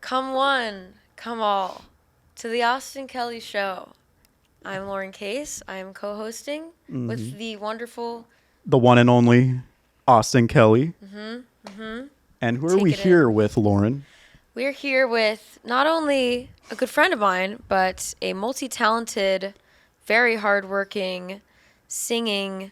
Come one, come all, to the Austin Kelly Show. I'm Lauren Case. I am co-hosting with the wonderful... The one and only Austin Kelly. And who are we here with, Lauren? We're here with not only a good friend of mine, but a multi-talented, very hardworking, singing,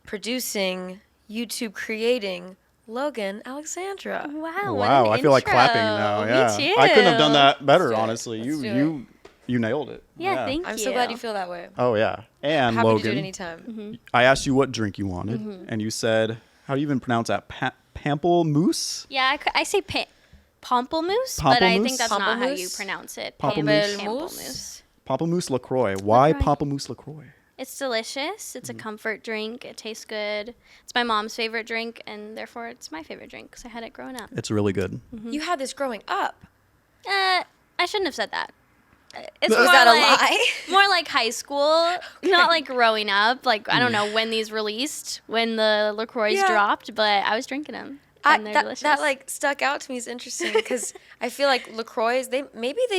producing, YouTube creating Logan Alexandra. Wow, Wow, what an I feel like intro. clapping now. Yeah. Me too. I couldn't have done that better, Let's do it. honestly. Let's do You nailed it. Yeah, thank you. I'm so glad you feel that way. Oh yeah. And Happy Logan, to do it anytime. I asked you what drink you wanted, and you said, how do you even pronounce that? Pamplemousse? Yeah, I say pamplemousse, but I think Pamplemousse? that's not how you Pamplemousse? pronounce it. Pamplemousse? Pamplemousse. Pamplemousse LaCroix. Why LaCroix. Pamplemousse LaCroix? It's delicious. It's a comfort drink. It tastes good. It's my mom's favorite drink, and therefore it's my favorite drink because I had it growing up. It's really good. You had this growing up. I shouldn't have said that. It's Was more that a like, lie? More like high school, not like growing up. Like, I don't know when these released, when the LaCroix Yeah. dropped, but I was drinking them. And they're delicious. That like stuck out to me is interesting because I feel like LaCroix, they've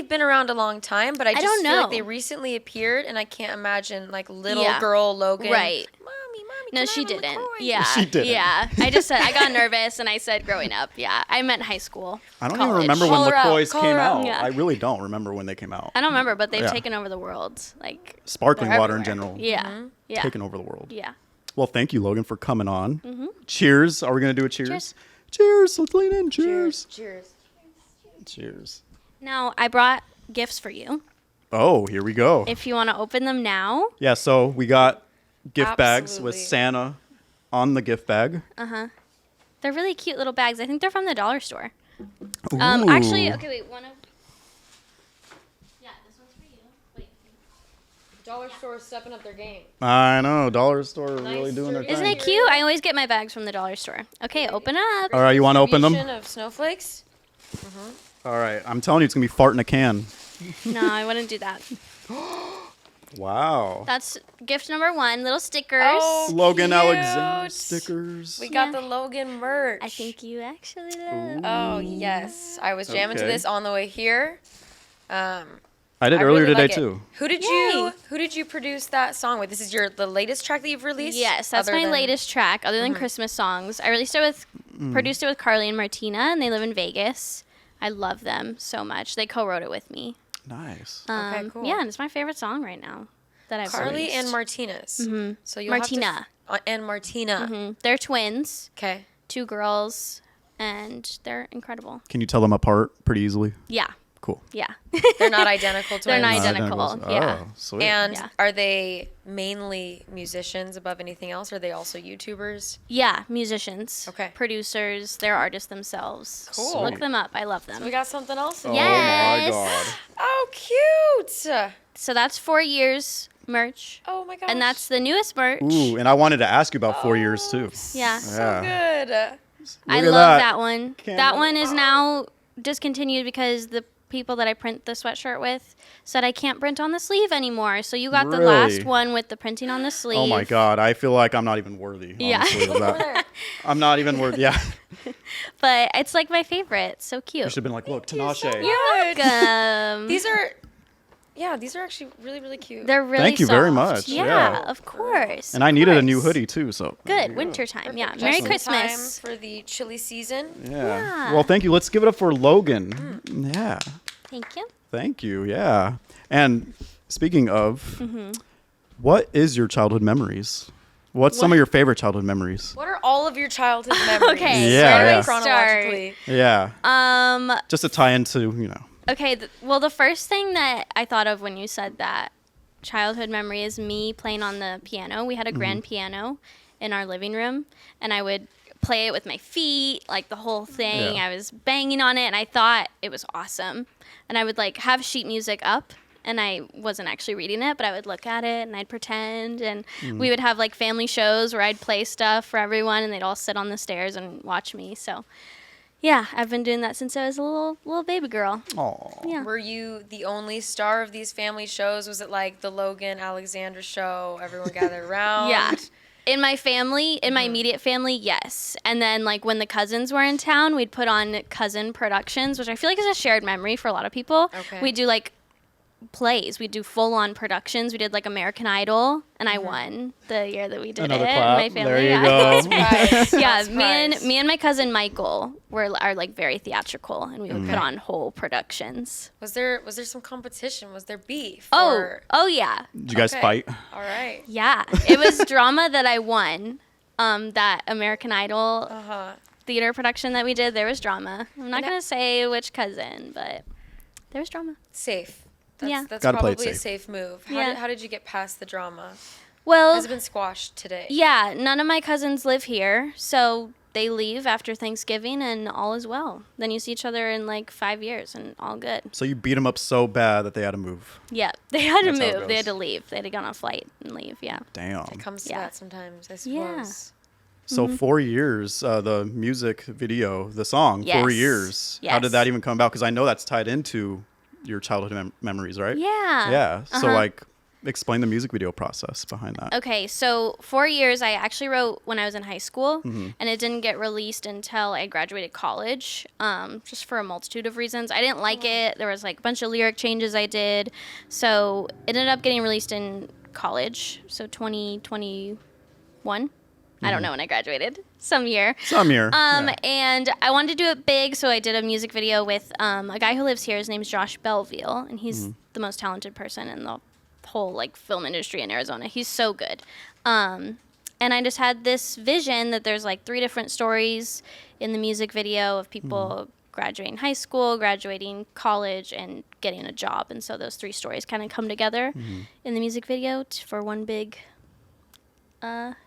been around a long time, but I just don't feel like know. they recently appeared, and I can't imagine like little Yeah. girl Logan. Right. Mommy, No, can I she have a didn't. LaCroix?" Yeah. She didn't. Yeah. I just said, I got nervous and I said growing up. Yeah. I meant high school. I don't even college. remember when Call her out, LaCroix call came her out. out. Yeah. I really don't remember when they came out. I don't remember, but they've Yeah. taken over the world. Like, Sparkling they're water in everywhere. general. Yeah. Yeah. Taking over the world. Yeah. Well, thank you, Logan, for coming on. Cheers. Are we going to do a cheers? Cheers. Cheers. Let's lean in. Cheers. Cheers. Cheers. Now, I brought gifts for you. Oh, here we go. If you want to open them now. Yeah, so we got gift bags with Absolutely. Santa on the gift bag. They're really cute little bags. I think they're from the dollar store. Ooh. Actually, okay, wait. One of. Yeah, this one's for you. Wait. Dollar store stepping up their game. I know. Dollar store really doing their Isn't thing. it cute? I always get my bags from the dollar store. Okay, open up. All right, you want to open them? Distribution of snowflakes. All right. I'm telling you, it's going to be fart in a can. No, I wouldn't do that. Wow. That's gift number one. Little stickers. Oh, Logan cute. Alexandra stickers. We got Yeah. the Logan merch. I think you actually love. Oh yes, I was jamming to Okay. this on the way here. I did I earlier really today, like it. too. Who did you produce that song with? This is the latest track that you've released? Yes, that's Other my than- latest track, other than Christmas songs. I released it with, produced it with Carly and Martina, and they live in Vegas. I love them so much. They co-wrote it with me. Nice. Okay, cool. Yeah, and it's my favorite song right now that I've Carly released. and Martinez. So you'll Martina. and Martina. They're twins, Okay. 2 girls, and they're incredible. Can you tell them apart pretty easily? Yeah, Cool. yeah. They're not identical twins. They're not Not identical. identicals. Yeah. Oh, sweet. And Yeah. are they mainly musicians above anything else? Or are they also YouTubers? Yeah, musicians. Okay. Producers. They're artists themselves. Cool. Look them up. I love them. We got something else? Oh, Yes. my God. Oh, cute. So that's 4 years merch. Oh my gosh. And that's the newest merch. Ooh, and I wanted to ask you about 4 years, too. Yeah. so Yeah. good. I Look at love that. that one. Can't- That one is now discontinued because the people that I print the sweatshirt with said I can't print on the sleeve anymore. So you got the Really? last one with the printing on the sleeve. Oh, my God. I feel like I'm not even worthy. Yeah. Honestly, of that. I'm not even worthy. Yeah. But it's like my favorite. So You cute. should have been like, look, Tinashe. You're welcome. These are actually really, really cute. They're really Thank you very soft. much. Yeah, Yeah. of course. And I of needed a new course. hoodie, too, so. Good. Wintertime. Yeah. Just Merry in Christmas. time for the chilly season. Yeah. Well, thank you. Let's give it up for Logan. Yeah. Thank you. Thank you. Yeah. And speaking of, Mm-hmm. what is your childhood memories? What's some of your favorite childhood memories? What are all of your childhood memories? Okay. Yeah, where yeah. do I start? Chronologically. Yeah. Just to tie into, Okay, well, the first thing that I thought of when you said that childhood memory is me playing on the piano. We had a grand piano in our living room, and I would play it with my feet, like the whole thing. Yeah. I was banging on it, and I thought it was awesome. And I would like have sheet music up, and I wasn't actually reading it, but I would look at it and I'd pretend. And we would have like family shows where I'd play stuff for everyone, and they'd all sit on the stairs and watch me. So yeah, I've been doing that since I was a little baby girl. Oh. Yeah. Were you the only star of these family shows? Was it like the Logan Alexandra show? Everyone gathered around. Yeah. In my family, in my immediate family, yes. And then, like, when the cousins were in town, we'd put on cousin productions, which I feel like is a shared memory for a lot of people. Okay. We'd do, like, plays. We'd do full-on productions. We did, like, American Idol, and I won the year that we did Another it. clap. My family. There you yeah. go. Yeah, me and my cousin Michael are like very theatrical, and we would put on whole productions. Was there some competition? Was there beef? Oh yeah. Did you guys Okay. fight? All right. Yeah, it was drama that I won. That American Idol theater production that we did, there was drama. I'm not gonna say which cousin, but there was drama. Safe. That's Gotta play it probably a safe. safe move. Yeah. How did you get past the drama? Well, Has it been squashed today? yeah, none of my cousins live here, so they leave after Thanksgiving, and all is well. Then you see each other in like 5 years, and all good. So you beat them up so bad that they had to move. Yeah, they had to That's how it move. They had goes. to leave. They had to go on a flight and leave. Yeah. Damn. It comes to Yeah. that sometimes, I suppose. Yeah. So 4 years, the music video, the song, 4 Yes. years. How Yes. did that even come about? Because I know that's tied into your childhood memories, right? Yeah. Yeah. So Uh-huh. like, explain the music video process behind that. Okay, so 4 years I actually wrote when I was in high school, and it didn't get released until I graduated college, just for a multitude of reasons. I didn't like it. There was like a bunch of lyric changes I did, so it ended up getting released in college, so 2021. I don't know when I graduated, some year. Some year. Yeah. And I wanted to do it big, so I did a music video with a guy who lives here. His name's Josh Belleville, and he's the most talented person in the whole like film industry in Arizona. He's so good. And I just had this vision that there's like 3 different stories in the music video of people graduating high school, graduating college, and getting a job. And so those 3 stories kind of come together in the music video for one big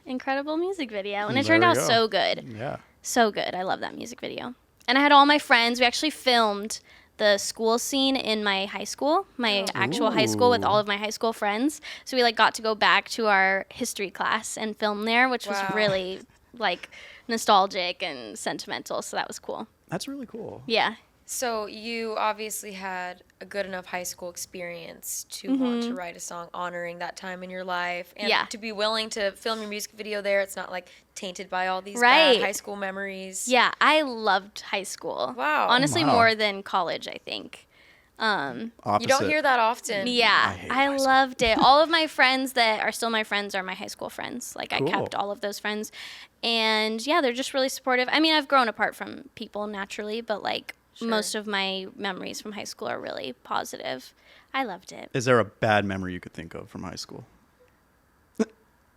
incredible music video. And it There turned we out go. so good. Yeah. So good. I love that music video. And I had all my friends. We actually filmed the school scene in my high school, my actual high school, with all of my high school friends. So we like got to go back to our history class and film there, which was Wow. really like nostalgic and sentimental. So that was cool. That's really cool. Yeah. So you obviously had a good enough high school experience to want to write a song honoring that time in your life, and Yeah. to be willing to film your music video there. It's not like tainted by all these Right. bad high school memories. Yeah. I loved high school. Wow. Honestly, Wow. more than college, I think. Opposite. You don't hear that often. Yeah, hate I high school. loved it. All of my friends that are still my friends are my high school friends. Like, I Cool. kept all of those friends. And yeah, they're just really supportive. I mean, I've grown apart from people naturally, but like most of my memories from high school are really positive. I loved it. Is there a bad memory you could think of from high school?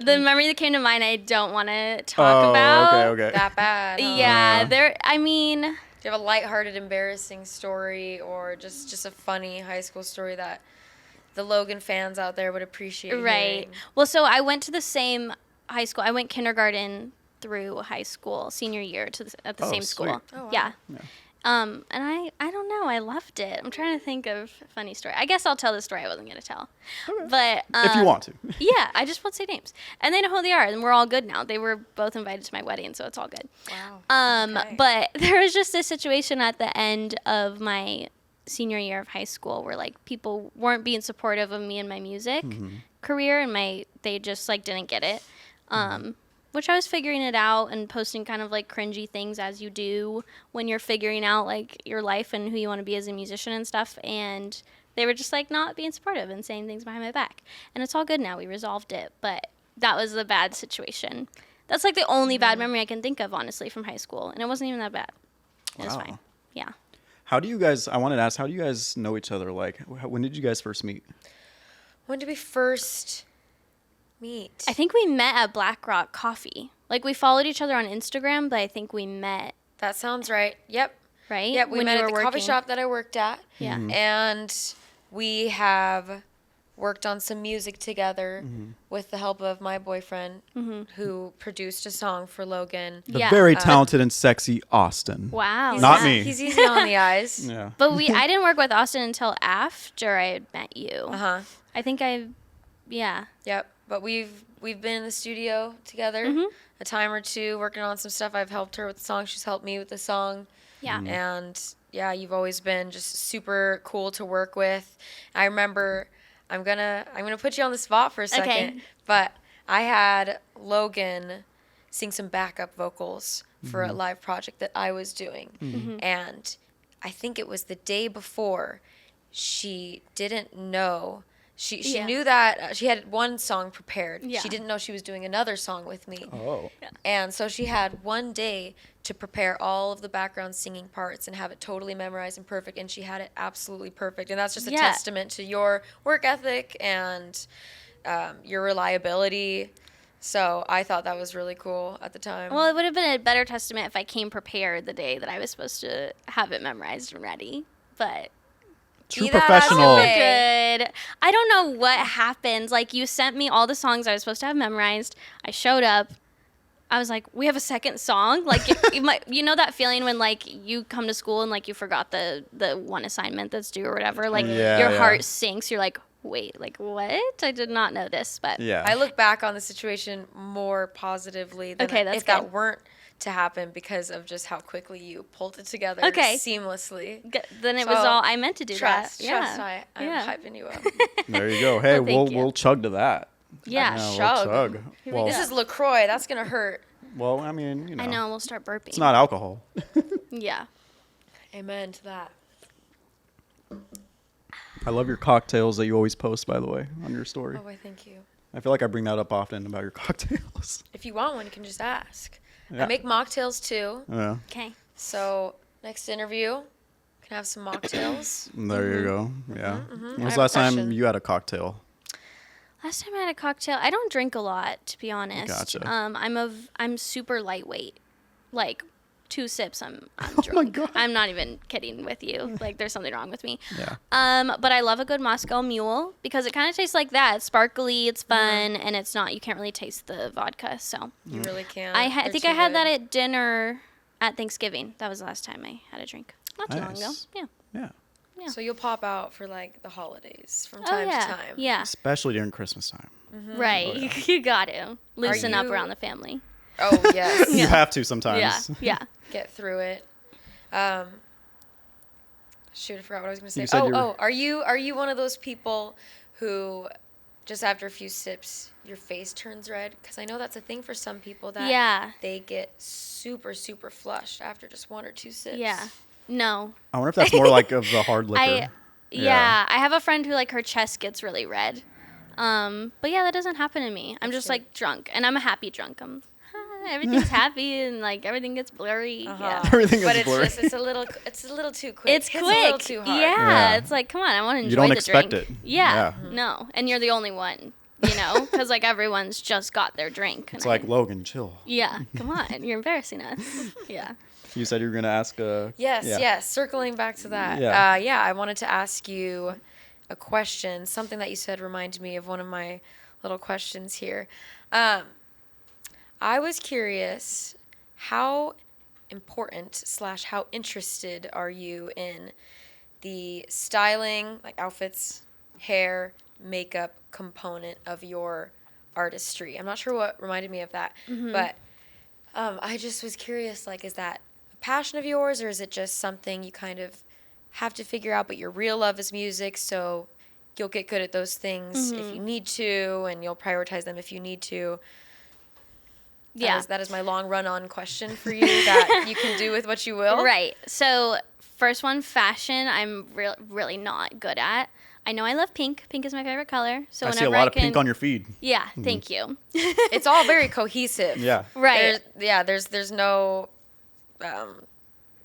The memory that came to mind, I don't want to talk about. Okay. That bad. Huh? Yeah, I mean, Do you have a lighthearted, embarrassing story, or just a funny high school story that the Logan fans out there would appreciate? right. hearing? Well, so I went to the same high school. I went kindergarten through high school, senior year at the Oh, same sweet. school. Oh, wow. Yeah. Yeah. And I don't know. I loved it. I'm trying to think of a funny story. I guess I'll tell the story I wasn't going to tell. But If you want to. yeah, I just won't say names. And they know who they are, and we're all good now. They were both invited to my wedding, so it's all good. Wow. Okay. But there was just a situation at the end of my senior year of high school where like people weren't being supportive of me and my music career, and they just like didn't get it. Which I was figuring it out and posting kind of like cringy things as you do when you're figuring out like your life and who you want to be as a musician and stuff. And they were just like not being supportive and saying things behind my back. And it's all good now. We resolved it. But that was a bad situation. That's like the only bad memory I can think of, honestly, from high school. And it wasn't even that bad. It was Wow. fine. Yeah. How do you guys, I wanted to ask, how do you guys know each other? Like, when did you guys first meet? When did we first meet? I think we met at Black Rock Coffee. Like we followed each other on Instagram, but I think we met, That sounds right. Yep. right? Yep. We When met you at the were coffee working. shop that I worked at. Yeah. And we have worked on some music together with the help of my boyfriend, who produced a song for Logan. The Yeah. very talented and sexy Austin. Wow. Not yeah. me. He's easy on the eyes. Yeah. But I didn't work with Austin until after I had met you. Uh-huh. I think yeah. Yep. But we've been in the studio together a time or two, working on some stuff. I've helped her with the song. She's helped me with the song. Yeah. And yeah, you've always been just super cool to work with. I remember I'm gonna put you on the spot for a second. Okay. But I had Logan sing some backup vocals for a live project that I was doing. And I think it was the day before, she didn't know. She Yeah. knew that she had one song prepared. Yeah. She didn't know she was doing another song with me. Oh. And so she had one day to prepare all of the background singing parts and have it totally memorized and perfect. And she had it absolutely perfect. And that's just a Yeah. testament to your work ethic and your reliability. So I thought that was really cool at the time. Well, it would have been a better testament if I came prepared the day that I was supposed to have it memorized and ready. But True Be that as it professional. may. good. I don't know what happened. Like, you sent me all the songs I was supposed to have memorized. I showed up. I was like, we have a second song? Like, you know that feeling when, like, you come to school and, like, you forgot the one assignment that's due or whatever? Like, Yeah, your yeah. heart sinks. You're like, wait, like, what? I did not know this. But Yeah. I look back on the situation more positively than Okay, that's if that good. weren't to happen because of just how quickly you pulled it together Okay. seamlessly. then it was So, all I meant to do Trust, that. Yeah. trust. I'm Yeah. hyping you up. There you go. Hey, Well, thank you. we'll chug to that. Yeah. Yeah, Chug. we'll chug. we Well, go. This is LaCroix. That's going to hurt. well, I mean, you know, I know. We'll start burping. it's not alcohol. Yeah. Amen to that. I love your cocktails that you always post, by the way, on your story. Oh, I thank you. I feel like I bring that up often about your cocktails. If you want one, you can just ask. Yeah. I make mocktails too. Yeah. Okay. So next interview, can have some mocktails. There you go. Yeah. When I was have the a last time question. you had a cocktail? Last time I had a cocktail, I don't drink a lot, to be honest. Gotcha. I'm super lightweight. Like 2 sips, I'm Oh drunk. my God. I'm not even kidding with you. Like, there's something wrong with me. Yeah. But I love a good Moscow Mule because it kind of tastes like that. It's sparkly, it's fun, and it's not. You can't really taste the vodka. So You really can. I They're think too I had good. that at dinner at Thanksgiving. That was the last time I had a drink. Not too long ago. Nice. Yeah. Yeah. Yeah. So you'll pop out for like the holidays from Oh time yeah. to time. Yeah. Especially during Christmas time. Right. Oh, yeah. You got to loosen up you- around the family. Oh yes. You have to sometimes. Yeah. Yeah. Get through it. Shoot, I forgot what I was going to say. You said you were- Are you one of those people who just after a few sips your face turns red? Because I know that's a thing for some people that Yeah. they get super super flushed after just 1 or 2 sips. Yeah. No. I wonder if that's more like of the hard liquor. Yeah, I have a friend who like her chest gets really red. But yeah, that doesn't happen to me. I'm just good. like drunk, and I'm a happy drunk. Everything's happy and like everything gets blurry. Yeah. Everything But is it's blurry. just it's a little too quick. It's Hits quick. a little too hard. Yeah, Yeah. it's like come on, I want to enjoy You don't the expect drink. it. Yeah, Yeah. no, and you're the only one, you know, because like everyone's just got their drink. It's like, Logan, chill. yeah, come on, you're embarrassing us. Yeah. You said you were going to ask Yes, yeah. yes. Circling back to that. Yeah. I wanted to ask you a question. Something that you said reminded me of one of my little questions here. I was curious, how important / how interested are you in the styling, like outfits, hair, makeup component of your artistry? I'm not sure what reminded me of that, but I just was curious, like, is that a passion of yours, or is it just something you kind of have to figure out, but your real love is music, so you'll get good at those things if you need to, and you'll prioritize them if you need to? Yeah. That is my long run-on question for you that you can do with what you will. Right. So first one, fashion. I'm really not good at. I know I love pink. Pink is my favorite color. So I whenever see a lot of can, pink on your feed. Yeah. Thank you. It's all very cohesive. Yeah. Right. There's no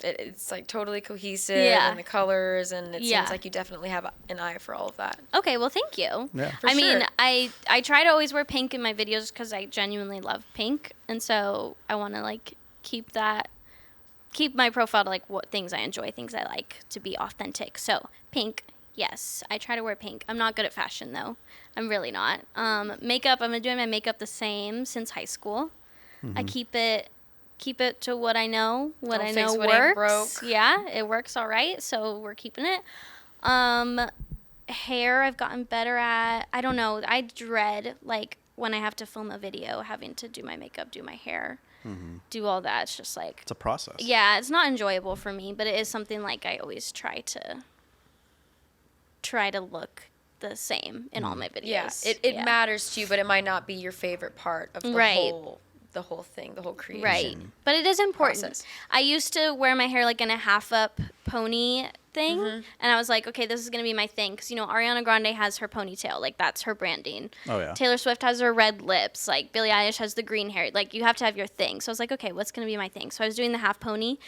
it's like totally cohesive, Yeah. and the colors, and it Yeah. seems like you definitely have an eye for all of that. Okay, well, thank you. Yeah. For I mean, sure. I try to always wear pink in my videos because I genuinely love pink, and so I want to like keep my profile to like what things I enjoy, things I like to be authentic. So pink, yes, I try to wear pink. I'm not good at fashion though. I'm really not. Makeup, I've been doing my makeup the same since high school. I keep it to what I know, what Don't I fix know what ain't works. broke. Yeah, it works all right, so we're keeping it. Hair, I've gotten better at. I don't know. I dread like when I have to film a video, having to do my makeup, do my hair, do all that. It's just like It's a process. yeah, it's not enjoyable for me, but it is something like I always try to look the same in all my videos. Yeah, it matters to you, but it might not be your favorite part of the whole thing, the whole creation. Right. But it is important. Process. I used to wear my hair like in a half up pony thing, and I was like, okay, this is going to be my thing. Because, Ariana Grande has her ponytail. Like, that's her branding. Oh, yeah. Taylor Swift has her red lips. Like, Billie Eilish has the green hair. Like, you have to have your thing. So I was like, okay, what's going to be my thing? So I was doing the half pony,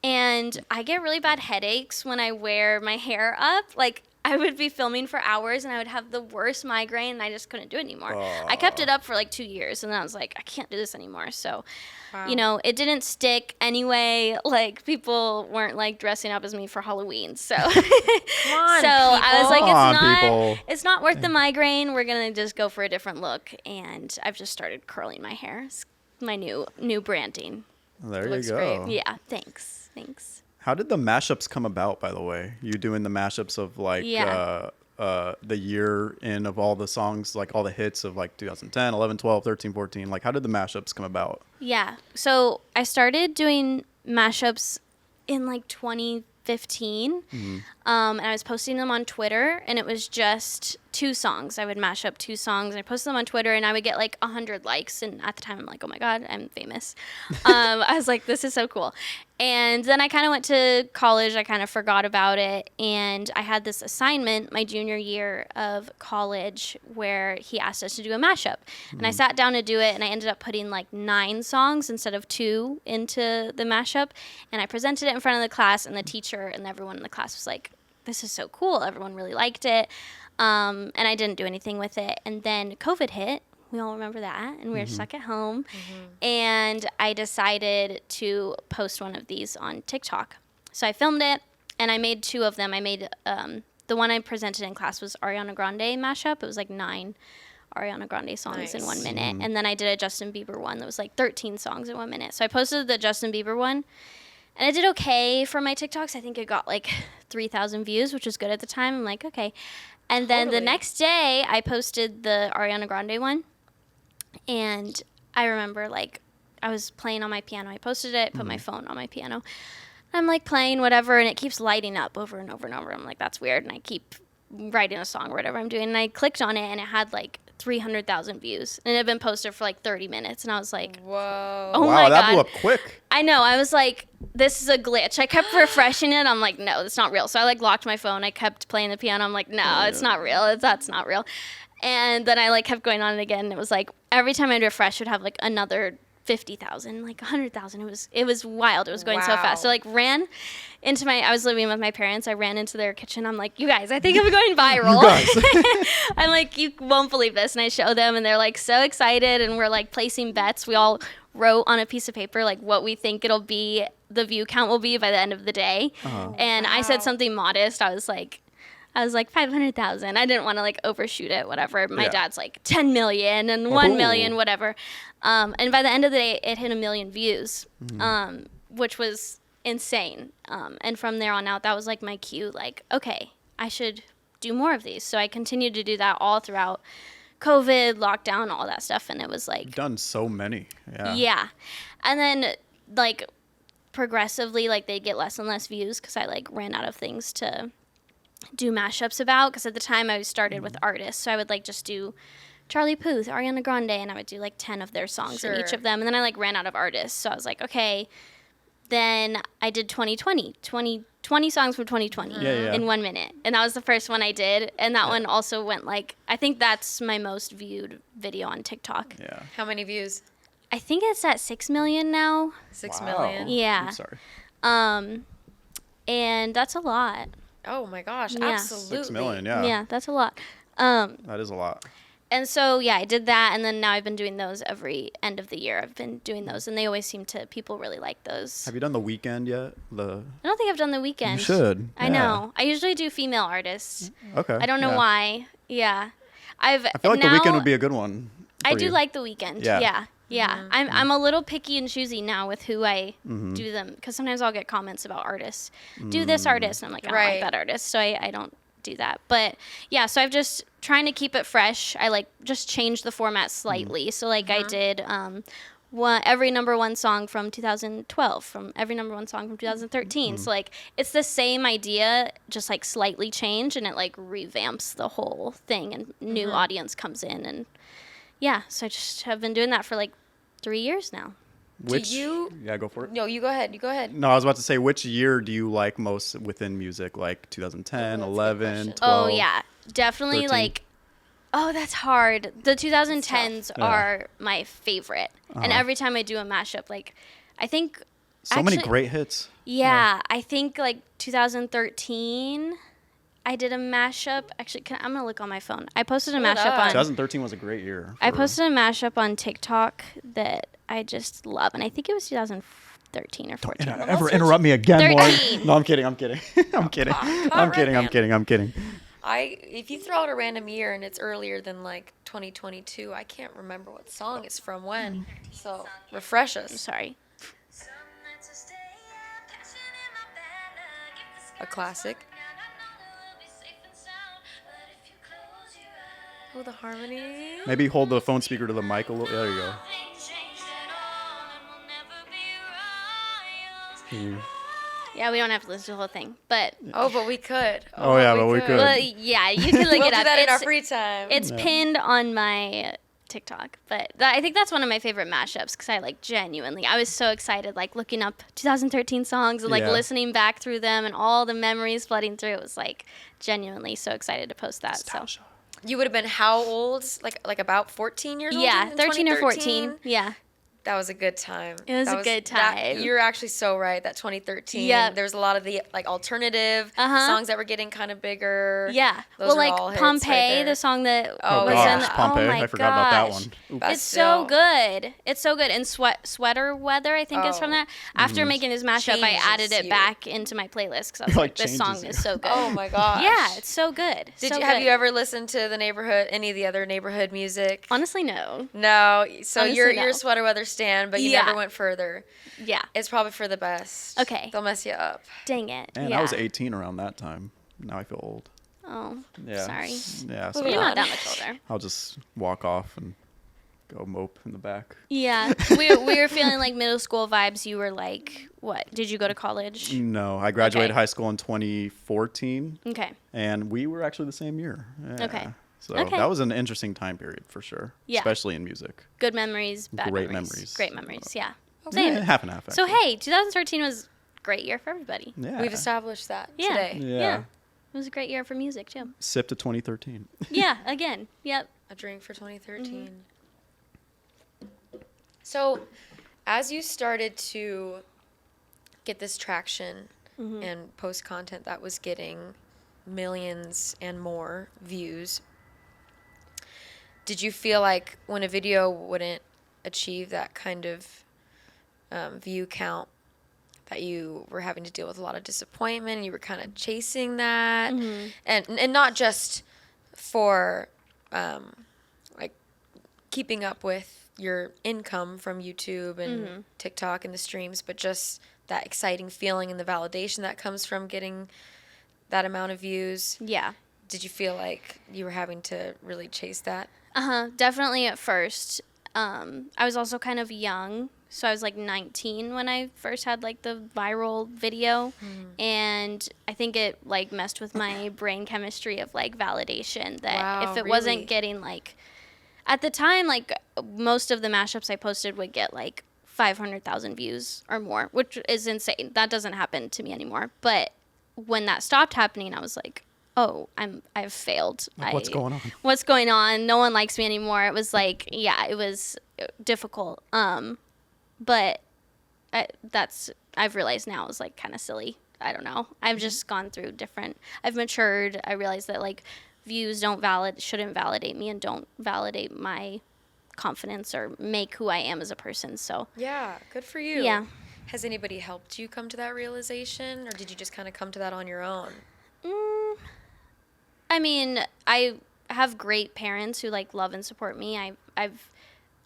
and I get really bad headaches when I wear my hair up. Like, I would be filming for hours, and I would have the worst migraine, and I just couldn't do it anymore. I kept it up for like 2 years, and then I was like, I can't do this anymore. So, it didn't stick anyway. Like, people weren't like dressing up as me for Halloween. So, Come on, I was like, people. it's not worth the migraine. We're gonna just go for a different look, and I've just started curling my hair. It's my new branding. There you Looks go. great. Yeah, thanks. How did the mashups come about, by the way? You doing the mashups of like the year in of all the songs, like all the hits of like 2010, 11, 12, 13, 14. Like, how did the mashups come about? Yeah. So I started doing mashups in like 2015. And I was posting them on Twitter, and it was just 2 songs. I would mash up 2 songs. I posted them on Twitter, and I would get like 100 likes. And at the time, I'm like, oh my God, I'm famous. I was like, this is so cool. And then I kind of went to college. I kind of forgot about it. And I had this assignment my junior year of college where he asked us to do a mashup. And I sat down to do it, and I ended up putting like 9 songs instead of 2 into the mashup. And I presented it in front of the class, and the teacher and everyone in the class was like, this is so cool. Everyone really liked it. And I didn't do anything with it. And then COVID hit. We all remember that. And we were stuck at home. And I decided to post one of these on TikTok. So I filmed it, and I made 2 of them. I made the one I presented in class was Ariana Grande mashup. It was like 9 Ariana Grande songs in 1 minute. And then I did a Justin Bieber one that was like 13 songs in 1 minute. So I posted the Justin Bieber one. And I did okay for my TikToks. I think it got like 3,000 views, which was good at the time. I'm like, okay. And then the next day, I posted the Ariana Grande one. And I remember, like, I was playing on my piano. I posted it, put my phone on my piano. I'm, like, playing whatever, and it keeps lighting up over and over and over. I'm like, that's weird. And I keep writing a song or whatever I'm doing. And I clicked on it, and it had, like, 300,000 views. And it had been posted for, like, 30 minutes. And I was like, whoa. Oh, wow, my that God. blew up quick. I know. I was like, this is a glitch. I kept refreshing it. I'm like, no, it's not real. So I like locked my phone. I kept playing the piano. I'm like, no, it's not real. That's not real. And then I like kept going on it again. And it was like every time I'd refresh, it would have like another 50,000, like 100,000. It was wild. It was going so fast. So like ran into I was living with my parents. I ran into their kitchen. I'm like, you guys, I think I'm going viral. You guys. I'm like, you won't believe this. And I show them, and they're like so excited. And we're like placing bets. We all wrote on a piece of paper like what we think it'll be, the view count will be by the end of the day. And I said something modest. I was like 500,000. I didn't want to like overshoot it, whatever. My dad's like 10 million and 1 million, whatever. And by the end of the day, it hit 1 million views, which was insane. And from there on out, that was like my cue, like, okay, I should do more of these. So I continued to do that all throughout COVID, lockdown, all that stuff. And it was like, You've done so many. yeah. And then like progressively, like they'd get less and less views because I like ran out of things to do mashups about. Because at the time I started with artists. So I would like just do Charlie Puth, Ariana Grande, and I would do like 10 of their songs in each of them. And then I like ran out of artists. So I was like, okay. Then I did 2020 songs from 2020 in 1 minute. And that was the first one I did. And that one also went like, I think that's my most viewed video on TikTok. Yeah. How many views? I think it's at 6 million now. 6 Wow. million. Yeah. I'm sorry. And that's a lot. Oh my gosh, Yeah. absolutely. 6 million, yeah. Yeah, that's a lot. That is a lot. And so, yeah, I did that, and then now I've been doing those every end of the year. I've been doing those, and they always seem to, people really like those. Have you done The Weeknd yet? I don't think I've done The Weeknd. You should. I know. I usually do female artists. Okay. I don't know why. Yeah. I feel like The Weeknd would be a good one. I for do you. like The Weeknd. Yeah. Yeah. I'm a little picky and choosy now with who I do them, because sometimes I'll get comments about artists. Do this artist, and I'm like, I don't like that artist, so I don't do that. But yeah, so I've just trying to keep it fresh. I like just changed the format slightly. So like I did every number one song from 2012, from every number one song from 2013. So like it's the same idea, just like slightly changed, and it like revamps the whole thing, and new audience comes in, and yeah. So I just have been doing that for like 3 years now. Yeah, go for it. No, you go ahead. You go ahead. No, I was about to say, which year do you like most within music? Like 2010, that's a good 11, question. 12? Oh yeah, definitely 13? like. Oh, that's hard. The 2010s Yeah. are my favorite, and every time I do a mashup, like I think So many great hits. Yeah, I think like 2013, I did a mashup. Actually, I'm gonna look on my phone. I posted a Pull it mashup up. on. 2013 was a great year. I posted a mashup on TikTok that I just love, and I think it was 2013 or 14. Ever interrupt me again, Lauren? 13. No, I'm kidding. I'm kidding. I'm kidding. I'm kidding. I'm kidding. I'm kidding. If you throw out a random year and it's earlier than like 2022, I can't remember what song it's from when. So refresh us. Sorry. A classic. Oh, the harmony. Maybe hold the phone speaker to the mic a little. There you go. Yeah, we don't have to listen to the whole thing, but Oh, but we could. Oh, yeah, but we could. well, yeah, you can look We'll it do up. that in our It's- free time. It's pinned on my TikTok, but I think that's one of my favorite mashups because I like genuinely, I was so excited, like looking up 2013 songs and like Yeah. listening back through them and all the memories flooding through. It was like genuinely so excited to post that. So You would have been how old? Like about 14 years old? yeah, in 13 or 14. 2013? Yeah, That was a good time. It was That a good that- time. you're actually so right. That 2013. Yep. There was a lot of the like alternative songs that were getting kind of bigger. yeah. Those Well, were like all hits Pompeii, right there. the song that Oh, was gosh, in. Pompeii. Oh my I forgot about that gosh. one. Oops. But It's so still- good. It's so good. And Sweater Weather, I think, is from Oh. that. After making this mashup, I added Changes it you. back into my playlist because I was Like, like, this song changes is you. so good. Oh my gosh. Yeah, it's so good. Have you ever listened to any of the other neighborhood music? Honestly, no. No. So Honestly, you're no. a Sweater Weather stan, but you Yeah. never went further. Yeah. It's probably for the best. Okay. They'll mess you up. Dang it. Man, yeah. I was 18 around that time. Now I feel old. Oh, Yeah. sorry. Yeah. So Moving You're on. not that much older. I'll just walk off and go mope in the back. Yeah. we were feeling like middle school vibes. You were like, what? Did you go to college? No, I graduated Okay. high school in 2014, Okay. and we were actually the same year. Yeah. Okay. So Okay. that was an interesting time period for sure. Yeah. Especially in music. Good memories, bad Great memories. memories. Great memories, yeah. Yeah, Same. half and half. So, Actually. hey, 2013 was a great year for everybody. Yeah. We've established that Yeah. today. Yeah. It was a great year for music, too. Sip to 2013. Yeah, again. Yep. A drink for 2013. So, as you started to get this traction and post content that was getting millions and more views, did you feel like when a video wouldn't achieve that kind of view count, that you were having to deal with a lot of disappointment? You were kind of chasing that, and not just for like keeping up with your income from YouTube and TikTok and the streams, but just that exciting feeling and the validation that comes from getting that amount of views. Yeah. Did you feel like you were having to really chase that? Definitely at first. I was also kind of young. So I was like 19 when I first had like the viral video. And I think it like messed with my brain chemistry of like validation that Wow, if it really? wasn't getting like, at the time, like most of the mashups I posted would get like 500,000 views or more, which is insane. That doesn't happen to me anymore. But when that stopped happening, I was like, oh, I've failed. Like, what's going on? What's going on? No one likes me anymore. It was like, yeah, it was difficult. But I've realized now is like kind of silly. I don't know. I've just gone through I've matured. I realized that like views shouldn't validate me and don't validate my confidence or make who I am as a person. So Yeah, good for you. yeah. Has anybody helped you come to that realization, or did you just kind of come to that on your own? I mean, I have great parents who like love and support me. I've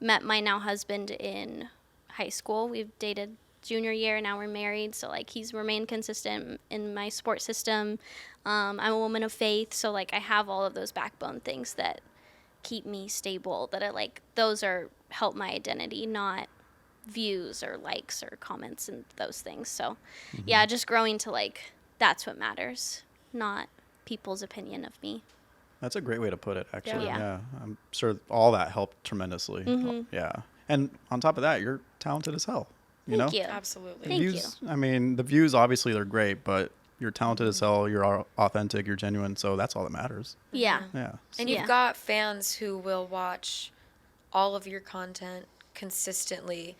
met my now husband in high school. We've dated junior year, now we're married. So like he's remained consistent in my support system. I'm a woman of faith, so like I have all of those backbone things that keep me stable. That I like those are help my identity, not views or likes or comments and those things. So yeah, just growing to like, that's what matters, not people's opinion of me. That's a great way to put it, actually. Yeah. Yeah. I'm sure all that helped tremendously. Yeah. And on top of that, you're talented as hell. You Thank know? you. Absolutely. Thank views, I mean, the views, obviously, they're great, but you're talented as hell. You're authentic. You're genuine. So that's all that matters. Yeah. Yeah. And you've got fans who will watch all of your content consistently.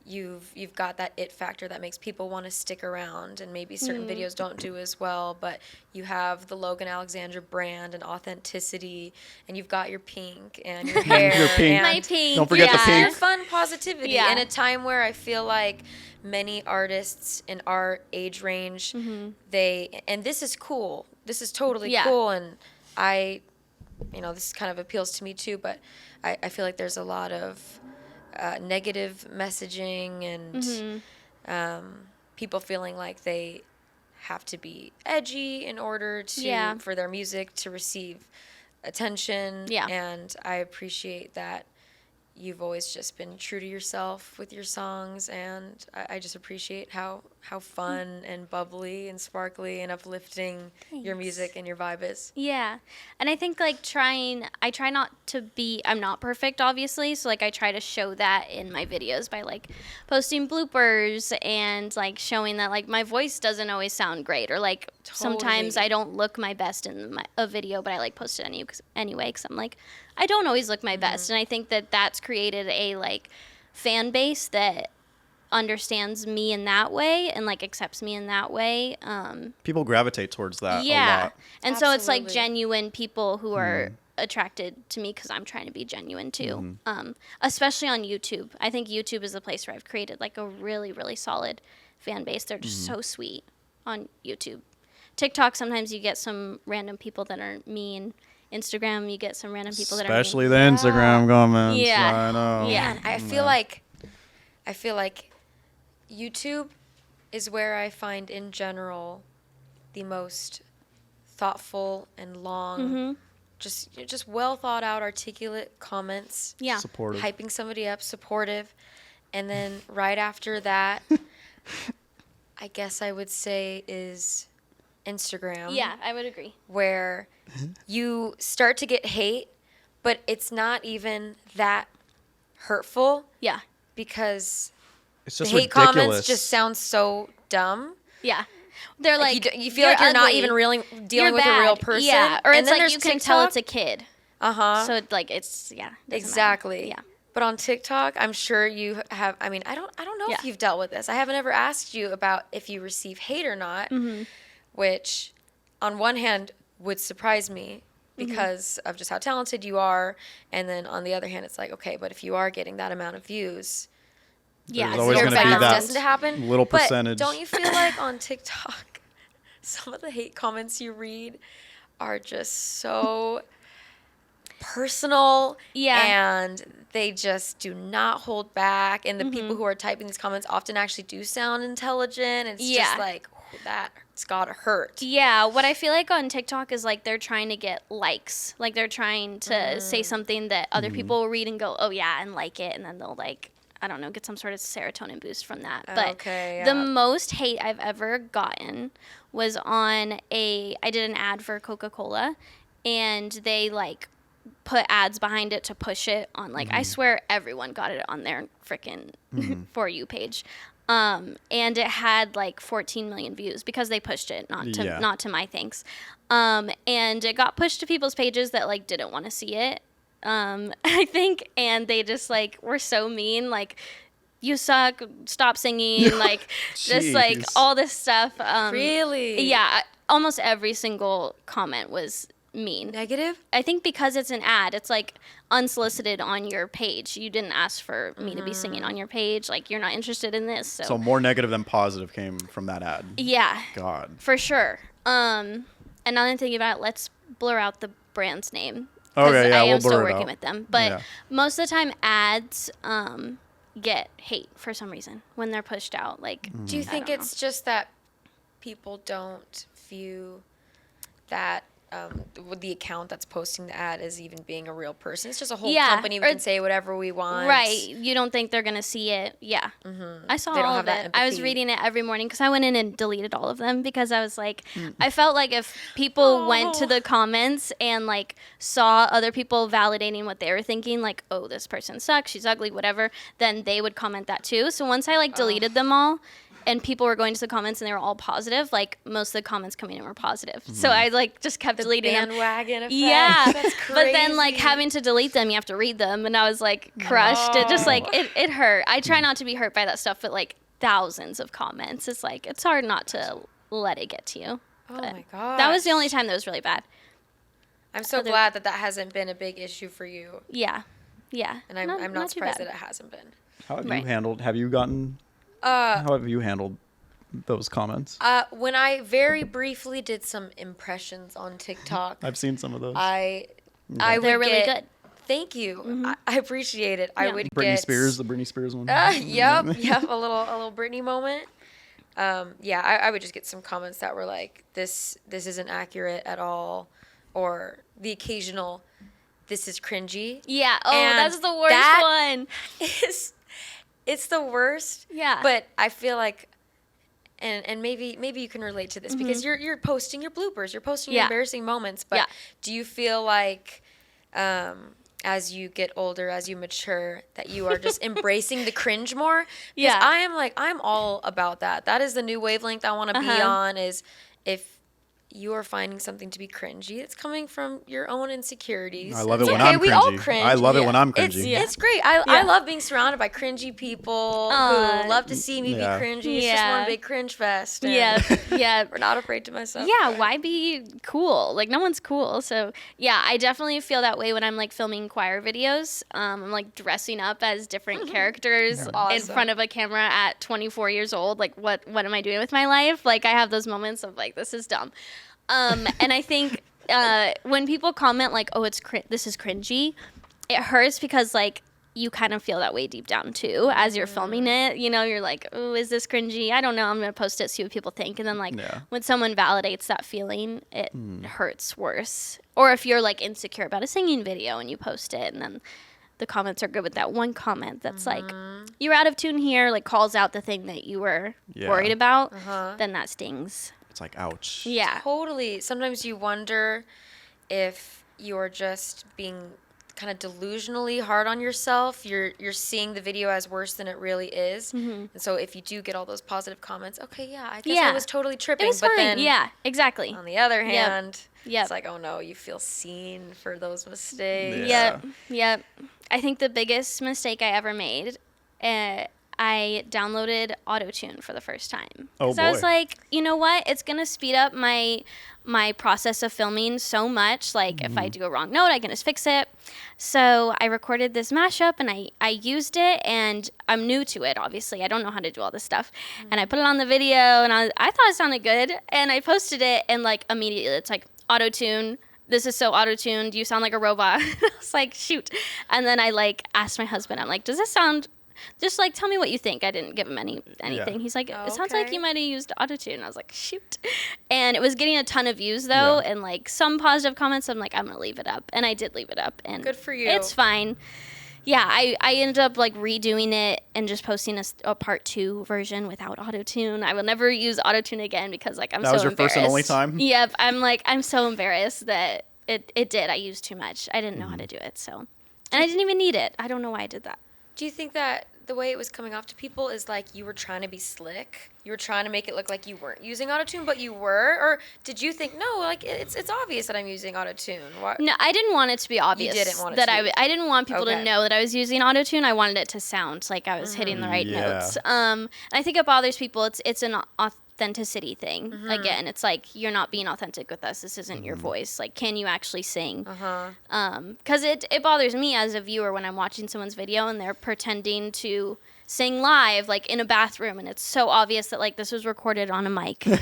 You've got that it factor that makes people want to stick around, and maybe certain videos don't do as well, but you have the Logan Alexandra brand and authenticity, and you've got your pink and your hair. Your pink. And My pink. Don't forget the yeah. pink. your fun positivity Yeah. in a time where I feel like many artists in our age range, and this is cool. This is totally Yeah. cool, and this kind of appeals to me too, but I feel like there's a lot of negative messaging and people feeling like they have to be edgy in order to for their music to receive attention. Yeah. And I appreciate that you've always just been true to yourself with your songs, and I just appreciate how fun and bubbly and sparkly and uplifting your music and your vibe is. Yeah. And I think like I try not to be, I'm not perfect obviously. So like I try to show that in my videos by like posting bloopers and like showing that like my voice doesn't always sound great, or like sometimes Totally. I don't look my best in a video, but I like post it anyway. Cause I'm like, I don't always look my best. And I think that that's created a like fan base that understands me in that way and like accepts me in that way. People gravitate towards that a Yeah. lot. And so it's like Absolutely. genuine people who are attracted to me because I'm trying to be genuine too. Especially on YouTube. I think YouTube is the place where I've created like a really, really solid fan base. They're just so sweet on YouTube. TikTok, sometimes you get some random people that are mean. Instagram, you get some random people that are Especially mean. the Instagram comments. Yeah. I know. Yeah. Man, I feel like YouTube is where I find in general the most thoughtful and long, just well thought out, articulate comments. Yeah. Supportive. Hyping somebody up, supportive. And then right after that, I guess I would say is Instagram. Yeah, I would agree. Where you start to get hate, but it's not even that hurtful Yeah. because It's the just hate ridiculous. comments just sound so dumb. Yeah. They're like, You feel like you're not ugly. even really You're dealing with a real bad. person. Yeah. Or and it's then like there's you can tell it's a TikTok. kid. Uh-huh. So it's like it's doesn't matter. Exactly. Yeah. But on TikTok, I'm sure you have. I mean, I don't know Yeah. if you've dealt with this. I haven't ever asked you about if you receive hate or not, which, on one hand, would surprise me because of just how talented you are, and then on the other hand, it's like, okay, but if you are getting that amount of views, Yeah. There's it's always your gonna be bound. that destined to happen. little But percentage. don't you feel like on TikTok, some of the hate comments you read are just so personal, Yeah. and they just do not hold back, and the people who are typing these comments often actually do sound intelligent. It's Yeah. just like, that's gotta hurt. Yeah, what I feel like on TikTok is like they're trying to get likes. Like they're trying to say something that other people will read and go, "Oh yeah," and like it, and then they'll like, I don't know, get some sort of serotonin boost from that. But Okay, the yeah. most hate I've ever gotten was on I did an ad for Coca-Cola, and they like put ads behind it to push it on like I swear everyone got it on their freaking For You page. And it had like 14 million views because they pushed it, Yeah. not to my thanks. And it got pushed to people's pages that like didn't want to see it. I think, and they just like were so mean, like, you suck, stop singing, like just like Jeez. all this stuff. Really? Yeah, almost every single comment was mean. Negative? I think because it's an ad, it's like unsolicited on your page. You didn't ask for me to be singing on your page. Like, you're not interested in this. So, So more negative than positive came from that ad. yeah, God. for sure. And now that I'm thinking about it, let's blur out the brand's name. 'Cause Okay, yeah, I we'll am still blur it working out. with them. But Yeah. most of the time, ads get hate for some reason when they're pushed out. Like, Do you I think don't it's just that people don't view that the account that's posting the ad is even being a real person. It's just a whole Yeah, company. We or- can say whatever we want. Right. You don't think they're going to see it. Yeah. I saw They don't all have of that it. I was empathy. reading it every morning because I went in and deleted all of them because I was like, I felt like if people went to the comments and like saw other people validating what they were thinking, like, oh, this person sucks, she's ugly, whatever, then they would comment that too. So once I like deleted them all, and people were going to the comments and they were all positive, like most of the comments coming in were positive. So I like just kept deleting them. Bandwagon effect. Yeah, That's but then like crazy. having to delete them, you have to read them, and I was like crushed. It just like it hurt. I try not to be hurt by that stuff, but like thousands of comments, it's like it's hard not to let it get to you. Oh But my god. that was the only time that was really bad. I'm so glad that hasn't been a big issue for you, Yeah, and I'm not too surprised bad. that it hasn't been. How have Right. you handled? Have you gotten? How have you handled those comments? When I very briefly did some impressions on TikTok, I've seen some of those. I They're would really get, good. Thank you. I appreciate it. I Yeah. would Britney get Spears, the Britney Spears one. Yep, a little Britney moment. Yeah, I would just get some comments that were like, this isn't accurate at all, or the occasional, this is cringy. Yeah. Oh, And that's the worst that one. It's the worst. Yeah. But I feel like, and maybe you can relate to this because you're posting your bloopers, you're posting your Yeah. embarrassing moments. But Yeah. do you feel like, as you get older, as you mature, that you are just embracing the cringe more? Because Yeah. I'm all about that. That is the new wavelength I want to be on. Is if you are finding something to be cringy, it's coming from your own insecurities. I love it It's when okay, I'm we all cringy. cringe. I love it when I'm It's cringy. it's great. I Yeah. love being surrounded by cringy people Aw. who love to see me Yeah. be cringy. It's just Yeah. one big cringe fest. and Yeah. Yeah. We're not afraid to mess up. Yeah, right? why be cool? Like, no one's cool. So, yeah, I definitely feel that way when I'm, like, filming choir videos. I'm, like, dressing up as different characters in Awesome. front of a camera at 24 years old. Like, what am I doing with my life? Like, I have those moments of, like, this is dumb. And I think when people comment, like, oh, this is cringy, it hurts because, like, you kind of feel that way deep down too as you're filming it. You know, you're like, oh, is this cringy? I don't know. I'm going to post it, see what people think. And then, like, when someone validates that feeling, it hurts worse. Or if you're, like, insecure about a singing video and you post it and then the comments are good with that one comment that's like, you're out of tune here, like, calls out the thing that you were worried about, then that stings. It's like, ouch. Yeah. Totally. Sometimes you wonder if you're just being kind of delusionally hard on yourself. You're seeing the video as worse than it really is. And so if you do get all those positive comments, okay, yeah, I guess I was totally tripping. It was but fine. then Yeah, exactly. on the other hand, Yep. it's like, oh no, you feel seen for those mistakes. Yeah. Yep. I think the biggest mistake I ever made, I downloaded Autotune for the first time. Oh, I was boy. like, you know what? It's going to speed up my process of filming so much. Like, if I do a wrong note, I can just fix it. So I recorded this mashup, and I used it, and I'm new to it, obviously. I don't know how to do all this stuff. And I put it on the video, and I thought it sounded good. And I posted it, and, like, immediately it's like, Autotune. This is so auto-tuned. You sound like a robot. I was like, shoot. And then I, like, asked my husband, I'm like, does this sound... Just, like, tell me what you think. I didn't give him anything. Yeah. He's like, it Oh, sounds like okay. you might have used Autotune. I was like, shoot. And it was getting a ton of views, though, and, like, some positive comments. I'm like, I'm going to leave it up. And I did leave it up. And Good for you. It's fine. Yeah, I ended up, like, redoing it and just posting a part 2 version without Autotune. I will never use Autotune again because, like, I'm so That was your embarrassed. first and only time? Yep. I'm so embarrassed that it did. I used too much. I didn't know how to do it, so. And I didn't even need it. I don't know why I did that. Do you think that the way it was coming off to people is like you were trying to be slick? You were trying to make it look like you weren't using autotune, but you were? Or did you think, no, like it's obvious that I'm using autotune? Why? No, I didn't want it to be obvious. didn't want it that to be. I didn't want people to Okay. know that I was using autotune. I wanted it to sound like I was hitting the right Yeah. notes. And I think it bothers people. It's an authenticity thing. Again, it's like you're not being authentic with us. This isn't your voice. Like, can you actually sing? Because it bothers me as a viewer when I'm watching someone's video and they're pretending to sing live, like in a bathroom, and it's so obvious that like this was recorded on a mic and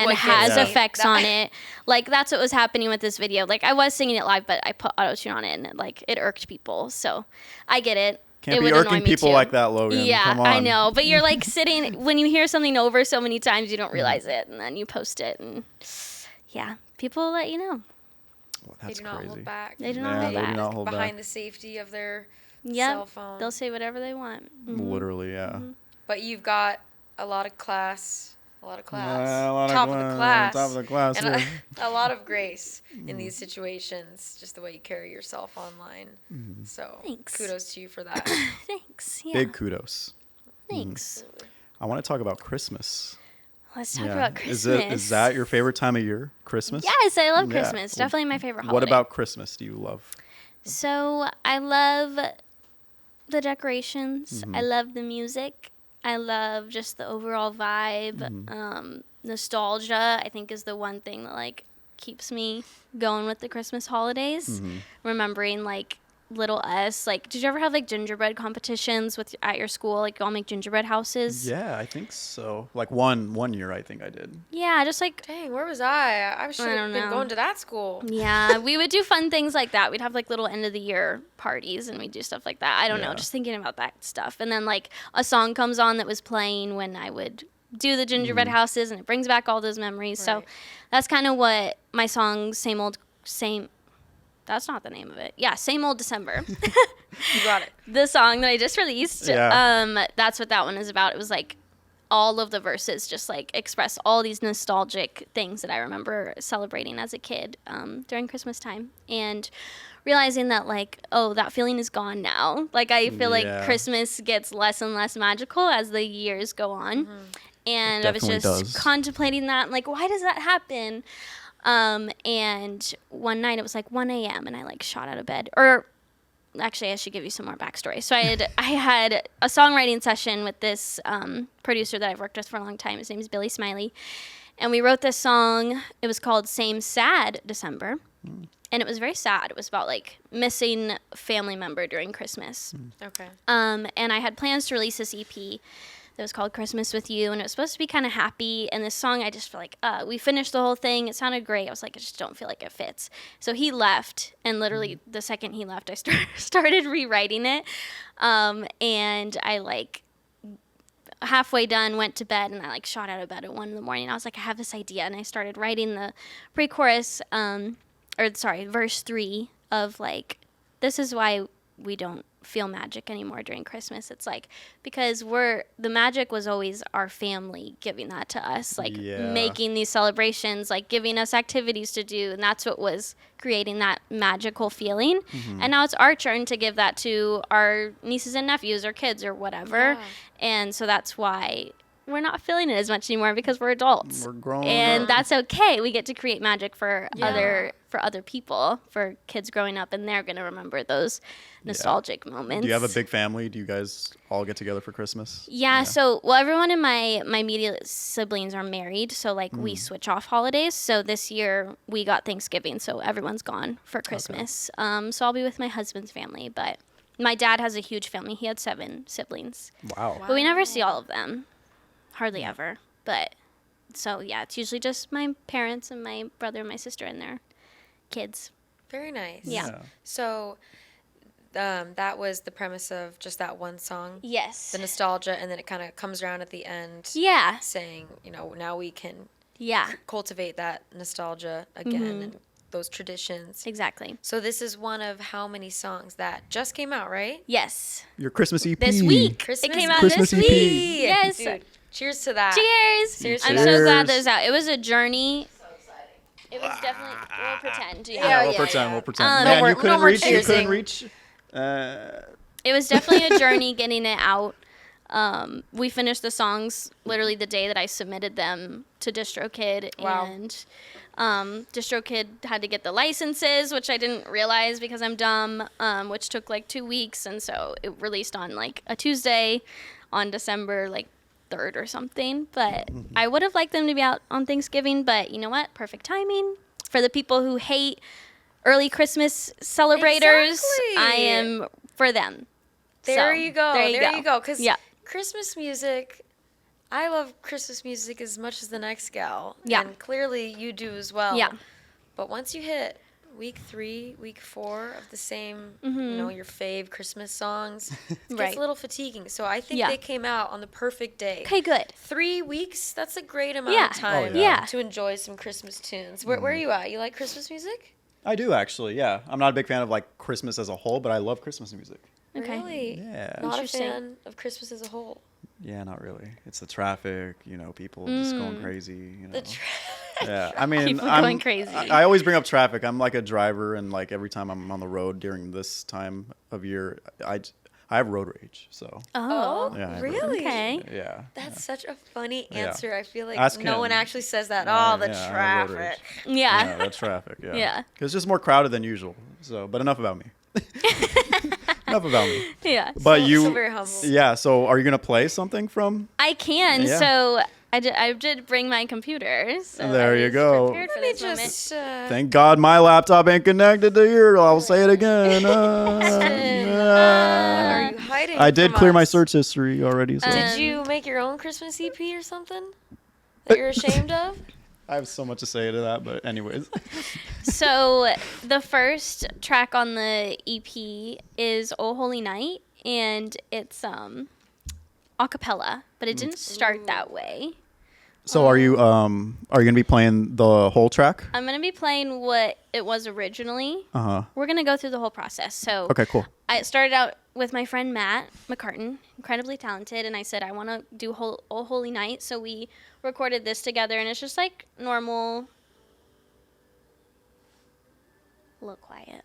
what has gets me. effects on it. Like that's what was happening with this video. Like I was singing it live, but I put autotune on it, and it irked people. So I get it. Can't It be would annoy irking me people too. like that, Logan. Yeah, Come on. I know. But you're like sitting, when you hear something over so many times, you don't realize it. And then you post it. And yeah, people will let you know. Well, They that's do not crazy. hold back. They do not hold They do back. not hold Behind back. the safety of their Yep. cell phone. They'll say whatever they want. Mhm. Literally, yeah. But you've got a lot of class. A lot of class. A lot of Top of the class. Top of the class. And here. a lot of grace in these situations, just the way you carry yourself online. So Thanks. kudos to you for that. Thanks. Yeah. Big kudos. Thanks. I want to talk about Christmas. Let's talk Yeah. about Christmas. Is that your favorite time of year? Christmas? Yes, I love Yeah. Christmas. Definitely my favorite holiday. What about Christmas do you love? So I love the decorations. Mm-hmm. I love the music. I love just the overall vibe. Mm-hmm. Nostalgia, I think, is the one thing that like keeps me going with the Christmas holidays. Mm-hmm. Remembering like little us. Like, did you ever have like gingerbread competitions with at your school? Like, you all make gingerbread houses. Yeah, I think so. Like one year, I think I did. Yeah, just like Dang, where was I? I should have don't been know. going to that school. yeah, we would do fun things like that. We'd have like little end of the year parties and we'd do stuff like that. I don't know, Yeah. just thinking about that stuff. And then like a song comes on that was playing when I would do the gingerbread houses and it brings back all those memories. So Right. that's kind of what my song same that's not the name of it. Yeah, Same Old December. You got it. The song that I just released. Yeah. That's what that one is about. It was like all of the verses just like express all these nostalgic things that I remember celebrating as a kid during Christmas time, and realizing that like, oh, that feeling is gone now. Like I feel like Yeah. Christmas gets less and less magical as the years go on. And I was definitely just does. contemplating that, like, why does that happen? And one night it was like 1 a.m. and I like shot out of bed. Or actually, I should give you some more backstory. So I had a songwriting session with this producer that I've worked with for a long time. His name is Billy Smiley. And we wrote this song. It was called Same Sad December. And it was very sad. It was about like missing a family member during Christmas. Okay. And I had plans to release this EP that was called Christmas with You, and it was supposed to be kind of happy. And this song, I just feel like, we finished the whole thing. It sounded great. I was like, I just don't feel like it fits. So he left, and literally the second he left, I started rewriting it. And I like halfway done, went to bed, and I like shot out of bed at 1 a.m. I was like, I have this idea, and I started writing the pre-chorus, verse 3 of like, this is why we don't feel magic anymore during Christmas. It's like, because the magic was always our family giving that to us, like Yeah. making these celebrations, like giving us activities to do, and that's what was creating that magical feeling. And now it's our turn to give that to our nieces and nephews or kids or whatever. Yeah. And so that's why we're not feeling it as much anymore, because we're adults. We're grown And up. that's okay. We get to create magic for Yeah. other people, for kids growing up, and they're going to remember those nostalgic moments. Do you have a big family? Do you guys all get together for Christmas? Yeah, so everyone in my immediate siblings are married, so like we switch off holidays. So this year we got Thanksgiving, so everyone's gone for Christmas. So I'll be with my husband's family, but my dad has a huge family. He had 7 siblings. Wow. But we never see all of them. Hardly ever. But so yeah, it's usually just my parents and my brother and my sister and their kids. Very nice. Yeah. So that was the premise of just that one song, Yes. the nostalgia, and then it kind of comes around at the end Yeah. saying, now we can Yeah. cultivate that nostalgia again and those traditions. Exactly. So this is one of how many songs that just came out, right? Yes. Your Christmas EP. This week. Christmas it came out Christmas this EP. week. Yes. Dude, cheers to that. Cheers. Seriously. I'm so glad Cheers. that it's out. It was a journey. It was definitely. We'll pretend. Yeah, Yeah, we'll yeah, pretend. yeah. We'll pretend. No Man, more- you couldn't no more reach. You couldn't cheersing. reach. It was definitely a journey getting it out. We finished the songs literally the day that I submitted them to DistroKid. Wow. And DistroKid had to get the licenses, which I didn't realize because I'm dumb, which took like 2 weeks. And so it released on like a Tuesday on December like 3rd or something. But I would have liked them to be out on Thanksgiving. But you know what? Perfect timing. For the people who hate early Christmas celebrators, Exactly. I am for them. There So, you go. There you go. Because Yeah. Christmas music, I love Christmas music as much as the next gal. Yeah. And clearly you do as well. Yeah. But once you hit week 3, week 4 of the same, your fave Christmas songs, it gets Mm-hmm. Right. a little fatiguing. So I think Yeah. they came out on the perfect day. Okay, good. 3 weeks, that's a great amount Yeah. of time Oh, yeah. Yeah. to enjoy some Christmas tunes. Where are you at? You like Christmas music? I do actually. Yeah, I'm not a big fan of like Christmas as a whole, but I love Christmas music. Okay. Really? Yeah. Not a Interesting. fan of Christmas as a whole. Yeah, not really. It's the traffic, people just going crazy, The tra- Yeah, I mean, People I'm going crazy. I always bring up traffic. I'm like a driver, and like every time I'm on the road during this time of year, I have road rage. So Oh. yeah, I have road really? Okay. rage. Yeah. That's such a funny Yeah. answer. I feel like Ask no one him. actually says that. Yeah, Oh, the yeah, I have road traffic. rage. Yeah. Yeah, the traffic. Yeah. Yeah. 'Cause it's just more crowded than usual. So, but enough about me. Enough about me. Yeah. But So- you, so very humble. yeah. So, are you gonna play something from? I can. Yeah. So I did bring my computer. So There I you was go. prepared for Let me this moment. just. Thank God my laptop ain't connected to here. I'll say it again. What are you hiding? I did from clear my us? search history already. So Did you make your own Christmas EP or something that you're ashamed of? I have so much to say to that, but anyways. So the first track on the EP is "Oh Holy Night," and it's a cappella, but it didn't start that way. So are you gonna be playing the whole track? I'm gonna be playing what it was originally. Uh huh. We're gonna go through the whole process. So Okay, cool. I started out with my friend Matt McCartan, incredibly talented, and I said I want to do "Oh Holy Night," so we recorded this together, and it's just like normal. A little quiet.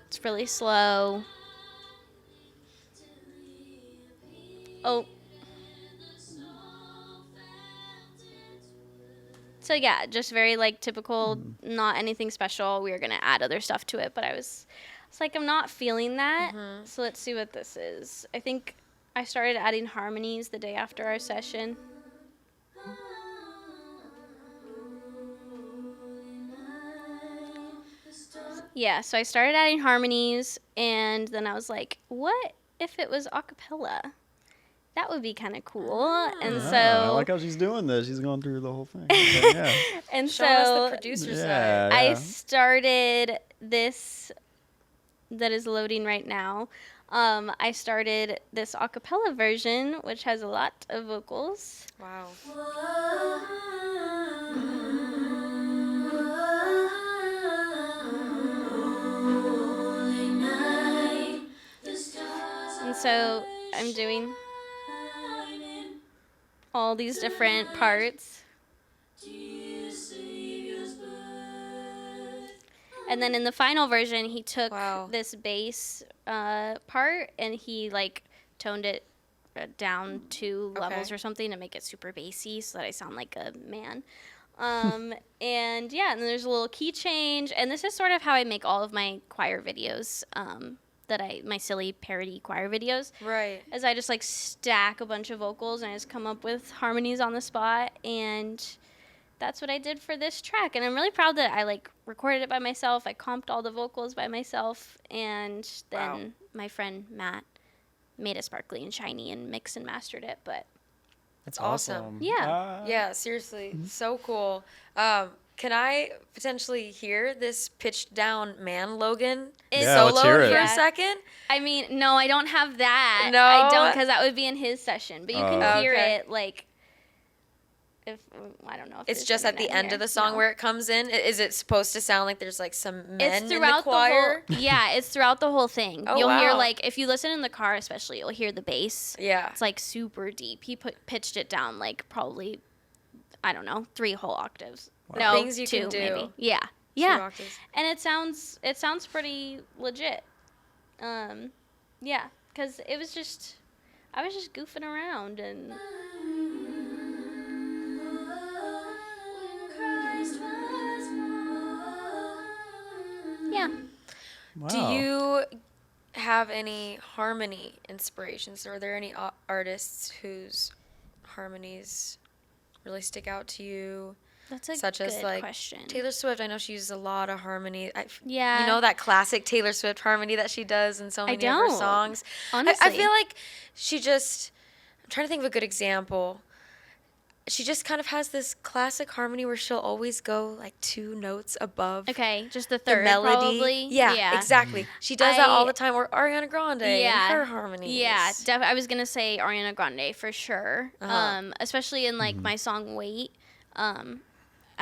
It's really slow. Oh. So yeah, just very like typical, not anything special. We were gonna add other stuff to it, but I was like, I'm not feeling that. So let's see what this is. I think I started adding harmonies the day after our session. Yeah, so I started adding harmonies, and then I was like, what if it was a cappella? That would be kind of cool. And Yeah, so I like how she's doing this. She's going through the whole thing. Okay, yeah. and Show us so the producer Yeah. side. I started this that is loading right now. I started this a cappella version, which has a lot of vocals. Wow. And so I'm doing all these different parts. And then in the final version, he took Wow. this bass part and he like toned it down 2 levels Okay. or something to make it super bassy so that I sound like a man. And yeah, and then there's a little key change. And this is sort of how I make all of my choir videos, my silly parody choir videos. Right. As I just like stack a bunch of vocals and I just come up with harmonies on the spot, and that's what I did for this track. And I'm really proud that I like recorded it by myself. I comped all the vocals by myself, and then Wow. my friend Matt made it sparkly and shiny and mixed and mastered it. But That's awesome. Yeah. Yeah, seriously, so cool. Can I potentially hear this pitched down man Logan Yeah, let's solo hear it. for a Yeah. second? I mean, no, I don't have that. No? I don't, because that would be in his session. But you can Oh. hear Okay. it like, if I don't know. If It's there's just at internet the end here. of the song No. where it comes in. Is it supposed to sound like there's like some men It's in the throughout choir? whole. Yeah, it's throughout the whole thing. Oh, You'll hear wow. like if you listen in the car, especially, you'll hear the bass. Yeah. It's like super deep. He pitched it down like probably, I don't know, 3 whole octaves. No, Things you 2 can do. maybe. Yeah, 2 yeah. octaves. And it sounds pretty legit. Yeah, because I was just goofing around and. Yeah. Wow. Do you have any harmony inspirations? Are there any artists whose harmonies really stick out to you? That's a Such good as like question. Taylor Swift. I know she uses a lot of harmony. Yeah. You know that classic Taylor Swift harmony that she does in so many of her don't. songs? I Honestly. feel like she just, I'm trying to think of a good example. She just kind of has this classic harmony where she'll always go like 2 notes above Okay, just the the third melody. probably. Yeah, exactly. She does that all I- the time. Or Ariana Grande Yeah. and her harmonies. Yeah, I was gonna say Ariana Grande for sure. Uh-huh. Especially in like my song "Wait."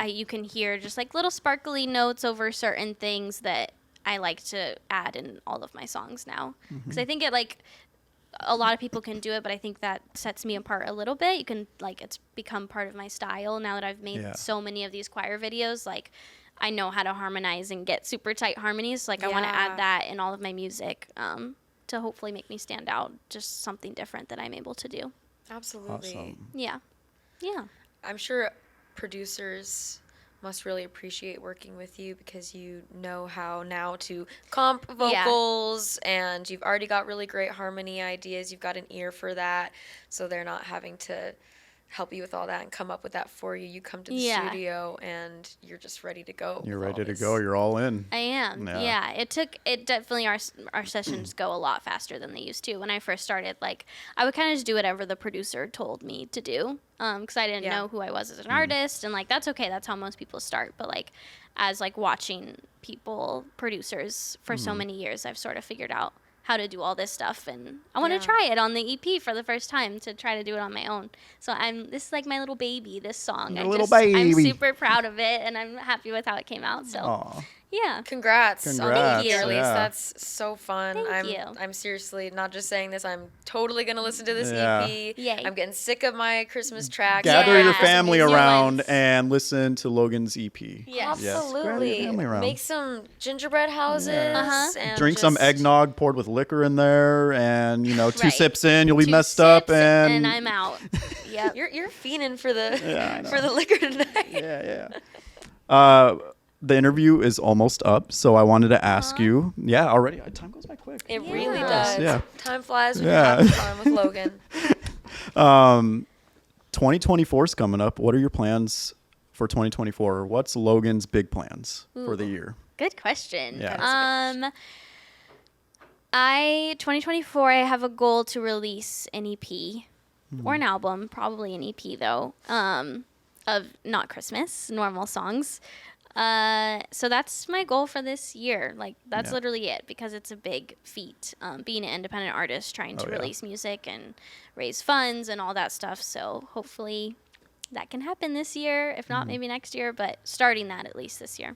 you can hear just like little sparkly notes over certain things that I like to add in all of my songs now. Because I think it like a lot of people can do it, but I think that sets me apart a little bit. You can like it's become part of my style now that I've made so many of these choir videos. Like I know how to harmonize and get super tight harmonies. Like I want to add that in all of my music to hopefully make me stand out. Just something different that I'm able to do. Absolutely. Awesome. Yeah. Yeah. I'm sure producers must really appreciate working with you because you know how now to comp vocals and you've already got really great harmony ideas. You've got an ear for that, so they're not having to help you with all that and come up with that for you. You come to the studio and you're just ready to go. You're ready to go. You're all in. I am. Yeah. It definitely, our sessions go a lot faster than they used to. When I first started, like, I would kind of just do whatever the producer told me to do. Because I didn't know who I was as an artist. And, like, that's okay. That's how most people start. But, like, as, like, watching producers for so many years, I've sort of figured out how to do all this stuff, and I want to try it on the EP for the first time to try to do it on my own. So this is like my little baby, this song. I'm super proud of it, and I'm happy with how it came out. So yeah. Congrats on the EP release. Yeah. That's so fun. Thank you. I'm seriously not just saying this. I'm totally going to listen to this EP. Yay. I'm getting sick of my Christmas tracks. Gather your Yeah. family Some new around ones. and listen to Logan's EP. Yes. Gather Absolutely. your family around. Make some gingerbread houses. And Drink some just- eggnog poured with liquor in there, and two Right. sips in, you'll be 2 messed up, sips and I'm out. Yep. You're fiending for the I know. for the liquor tonight. yeah. The interview is almost up, so I wanted to ask you. Yeah, already. Time goes by quick. It really does. Yeah. Time flies when Yeah. you're having fun with Logan. 2024 is coming up. What are your plans for 2024? What's Logan's big plans for the year? Good question. Yeah. 2024, I have a goal to release an EP or an album, probably an EP though, of not Christmas, normal songs. So that's my goal for this year. Like that's literally it, because it's a big feat, being an independent artist, trying to release music and raise funds and all that stuff. So hopefully that can happen this year. If not, maybe next year, but starting that at least this year.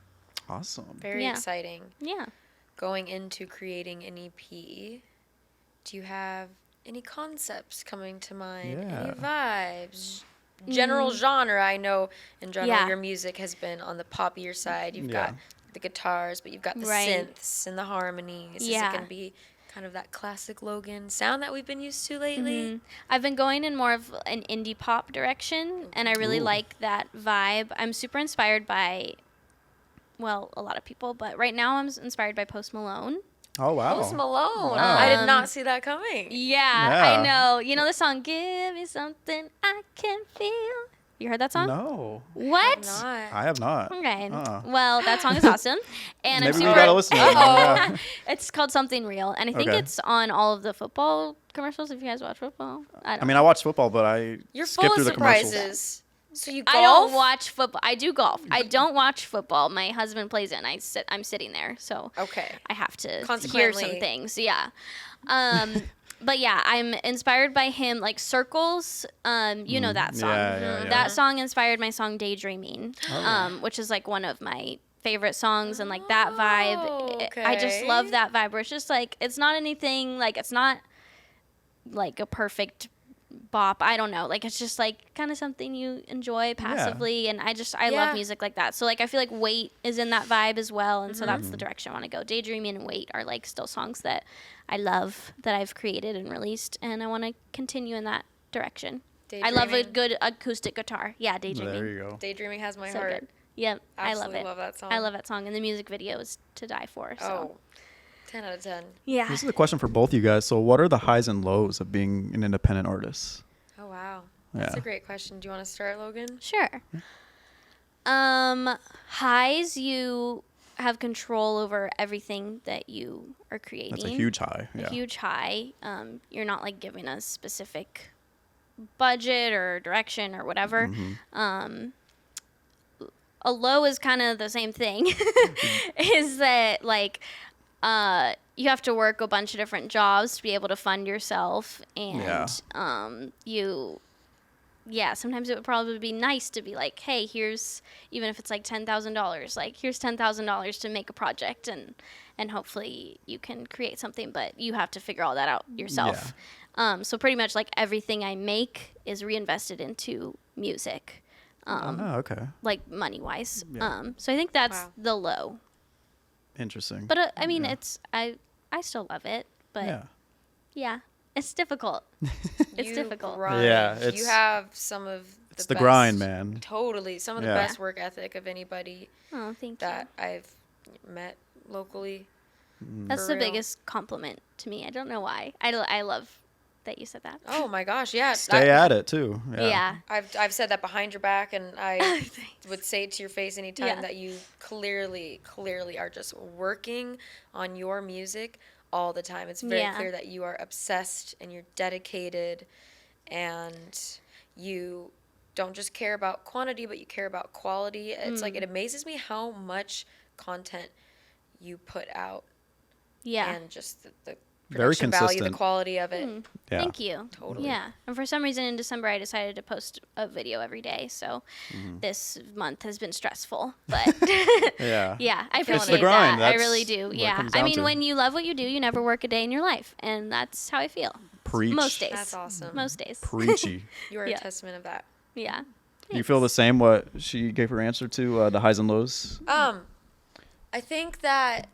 Awesome. Very exciting. Yeah. Going into creating an EP, do you have any concepts coming to mind? Yeah. Any vibes? General genre, I know in general Yeah. your music has been on the poppier side. You've Yeah. got the guitars, but you've got the Right. synths and the harmonies. Is it Yeah. going to be kind of that classic Logan sound that we've been used to lately? I've been going in more of an indie pop direction, and I really like that vibe. I'm super inspired by, well, a lot of people, but right now I'm inspired by Post Malone. Oh, wow. Post Malone. Wow. I did not see that coming. Yeah, I know. You know the song, Give Me Something I Can Feel? You heard that song? No, What? Not. I have not. Okay. Uh-uh. Well, that song is awesome. And Maybe I'm we super gotta listen to it. Yeah. It's called Something Real, and I think Okay. it's on all of the football commercials. If you guys watch football, I mean, I watch football, but I You're skip full through of the commercials. surprises. So you golf? I don't watch football. I do golf. I don't watch football. My husband plays it, and I'm sitting there, so Okay. I have to hear Consequently. some things. Yeah. But yeah, I'm inspired by him. Like Circles, you know that song. Yeah. That song inspired my song Daydreaming, which is like one of my favorite songs, and like that vibe. I just okay. love that vibe where it's just like, it's not anything, like it's not like a perfect bop. I don't know. Like it's just like kind of something you enjoy passively, and I Yeah. love music like that. So like I feel like Wait is in that vibe as well, and so that's the direction I want to go. Daydreaming and Wait are like still songs that I love, that I've created and released, and I want to continue in that direction. I love a Daydreaming. good acoustic guitar. Yeah, Daydreaming. There you go. Daydreaming has my So heart. good. Yep, I love Absolutely it. love that song. I love that song, and the music video is to die for. So. Oh, 10 out of 10. Yeah. This is a question for both you guys. So, what are the highs and lows of being an independent artist? Oh, wow. That's Yeah. a great question. Do you want to start, Logan? Sure. Highs, you have control over everything that you are creating. That's a huge high. A Yeah. huge high. You're not like given a specific budget or direction or whatever. A low is kind of the same thing. Is that like you have to work a bunch of different jobs to be able to fund yourself, and you yeah, sometimes it would probably be nice to be like, hey, here's, even if it's like $10,000, like here's $10,000 to make a project, and hopefully you can create something, but you have to figure all that out yourself. So pretty much like everything I make is reinvested into music, okay. like money wise. Yeah. So I think that's Wow. the low. Interesting. But I mean, Yeah. I still love it, but Yeah. yeah, it's difficult. It's You difficult. grind. Yeah, You it's- have some of It's the the grind, best- man. Totally. Some of the Yeah. best work ethic of anybody Oh, thank that you. I've met locally. That's for the real. biggest compliment to me. I don't know why. I love that you said that. Oh my gosh, yeah. Stay at it too. Yeah. I've said that behind your back, and I would say it to your face anytime Yeah. that you clearly are just working on your music all the time. It's very Yeah. clear that you are obsessed and you're dedicated, and you don't just care about quantity, but you care about quality. It's like it amazes me how much content you put out, Yeah. and just the Very production value, the consistent. quality of it. Yeah. Thank you. Totally. Yeah. And for some reason in December, I decided to post a video every day. So this month has been stressful. But Yeah. yeah, I It's the appreciate grind. that. I That's really do. what it Yeah. comes I down mean, to. when you love what you do, you never work a day in your life. And that's how I feel. Preach. Most days. That's awesome. Most days. Preachy. You are Yeah. a testament of that. Yeah. You feel the same? What she gave her answer to the highs and lows. I think that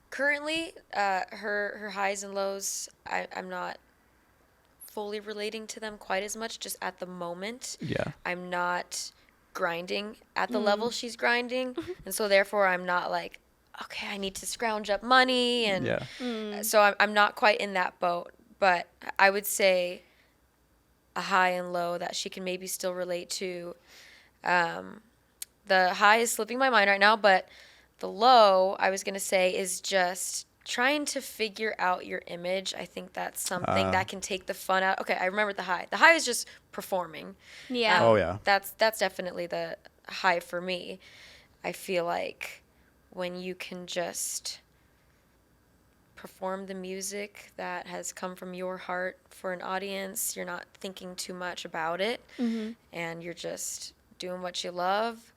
currently, her highs and lows, I'm not fully relating to them quite as much. Just at the moment, Yeah. I'm not grinding at the level she's grinding, and so therefore I'm not like, okay, I need to scrounge up money, and Yeah. so I'm not quite in that boat. But I would say a high and low that she can maybe still relate to. The high is slipping my mind right now, but the low, I was going to say, is just trying to figure out your image. I think that's something that can take the fun out. Okay, I remember the high. The high is just performing. Yeah. Oh, yeah. That's definitely the high for me. I feel like when you can just perform the music that has come from your heart for an audience, you're not thinking too much about it, and you're just doing what you love.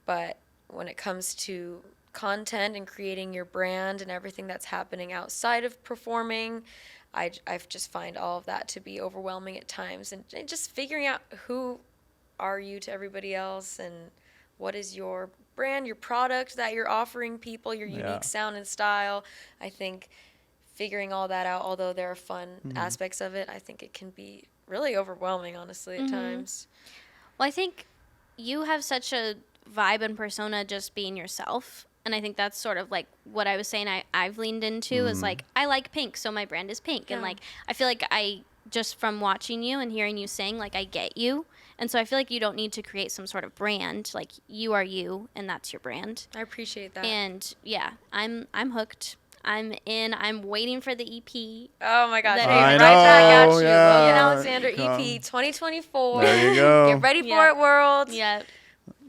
But when it comes to content and creating your brand and everything that's happening outside of performing, I just find all of that to be overwhelming at times, and just figuring out who are you to everybody else, and what is your brand, your product that you're offering people, your unique Yeah. sound and style. I think figuring all that out, although there are fun aspects of it, I think it can be really overwhelming, honestly, at times. Well, I think you have such a vibe and persona just being yourself. And I think that's sort of like what I was saying I've leaned into is like, I like pink, so my brand is pink. And Yeah. like, I feel like I, just from watching you and hearing you sing, like I get you. And so I feel like you don't need to create some sort of brand. Like you are you, and that's your brand. I appreciate that. And yeah, I'm hooked. I'm in. I'm waiting for the E EP. Oh my gosh, That hey, is- right I back at know, you. yeah. Logan Alexandra Come. EP 2024. There you go. Get ready for Yeah. it, world. Yeah,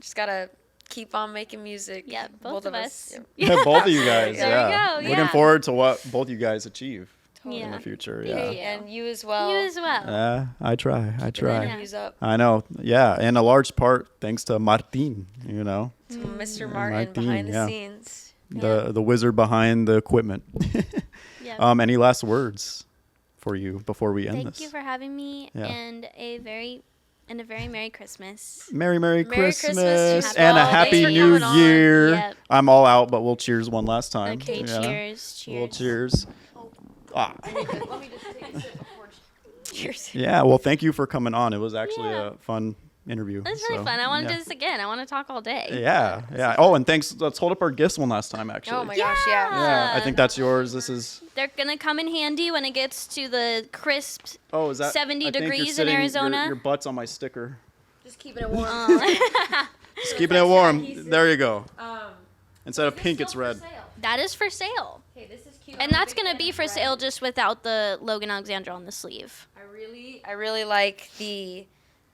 Just gotta keep on making music. yeah, both of us. Yeah. Both of you guys. There yeah. you go, Looking yeah. forward to what both you guys achieve in Yeah. the future. Thank Yeah. you. And you as well. You as well. I try. I try. Interviews up I know. Yeah. And a large part thanks to Martin, you know, to Mr. Martin Martin, behind the yeah. scenes. the wizard behind the equipment. Yeah. Any last words for you before we end Thank this? you for having me, Yeah. and a very Merry Christmas. Merry Merry Christmas, Christmas to you and a all. happy Thanks for new coming on. year. Yep. I'm all out, but we'll cheers one last time. Okay, Yeah. cheers, A little cheers. cheers. Ah. Let me just take a sip before. Cheers. Yeah, well, thank you for coming on. It was actually Yeah. a fun interview. It's really so, fun. I want to yeah. do this again. I want to talk all day. Yeah, yeah. Oh, and thanks. Let's hold up our gifts one last time, actually. Oh my gosh, yeah. Yeah, I think that's yours. This is. They're gonna come in handy when it gets to the crisp. Oh, is that 70 I think you're degrees in sitting- Arizona? Your butt's on my sticker. Just keeping it warm. Just keeping it warm. There you go. Instead of pink, it's red. That is for sale, Okay, this is cute. and that's gonna be for sale just without the Logan Alexandra on the sleeve. I really like the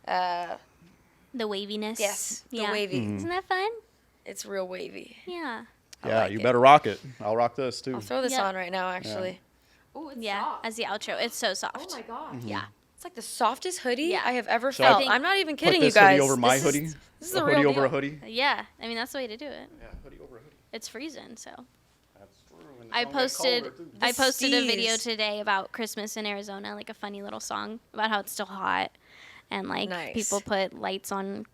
The waviness. yes, the Yeah. wavy. Mm-hmm. Isn't that fun? It's real wavy. Yeah. I Yeah, like you it. better rock it. I'll rock this too. I'll throw this Yep. on right now, actually. Oh, it's Yeah. As the outro, it's so soft. gosh. Yeah. It's like the softest hoodie Yeah. I have ever Should I felt. think- I'm not even Put kidding you this hoodie guys. over my This hoodie. This is a the hoodie real over deal. a hoodie. Yeah, I mean that's the way to do it. Yeah, hoodie over a hoodie. It's freezing, so. That's true. And I it's only posted colder, too. I posted a video steez. today about Christmas in Arizona, like a funny little song about how it's still hot, and like Nice. people put lights on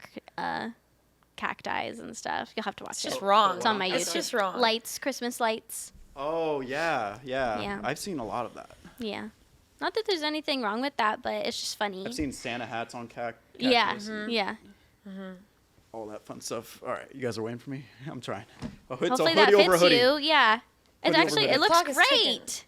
cacti and stuff. You'll have to watch It's it. just wrong. It's on my It's YouTube. just wrong. Lights, Christmas lights. Oh yeah. Yeah. I've seen a lot of that. Yeah. Not that there's anything wrong with that, but it's just funny. I've seen Santa hats on Yeah. cactus and Yeah. all that fun stuff. All right, you guys are waiting for me. I'm trying. Oh, it's Hopefully a that hoodie over a fits hoodie. you. Yeah. It Hoodie over actually hoodie. it looks Clock is ticking. great.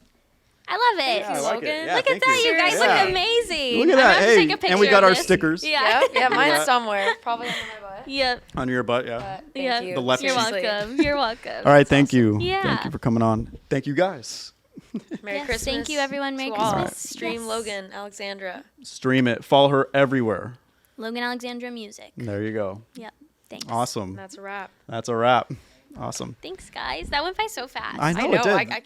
I love it. Yeah, I like it. Logan. Yeah, Look at thank that, you guys Yeah. look amazing. Look at I'm that. gonna have to Hey, take a picture and we got of our this. stickers. Yeah. Yeah, mine's Yeah. somewhere. Probably under my butt. Yep. Under your butt, yeah. But thank Yeah. you. The left You're cheek. Seriously. welcome. You're welcome. All right, thank you. Yeah. Thank you for coming on. Thank you guys. Merry Yes, Christmas. thank you, everyone. Merry to all. Christmas. Stream Yes. Logan Alexandra. Stream it. Follow her everywhere. Logan Alexandra Music. There you go. Yep. Thanks. Awesome. That's a wrap. That's a wrap. Awesome. Thanks, guys. That went by so fast. I know I it know. did. I can.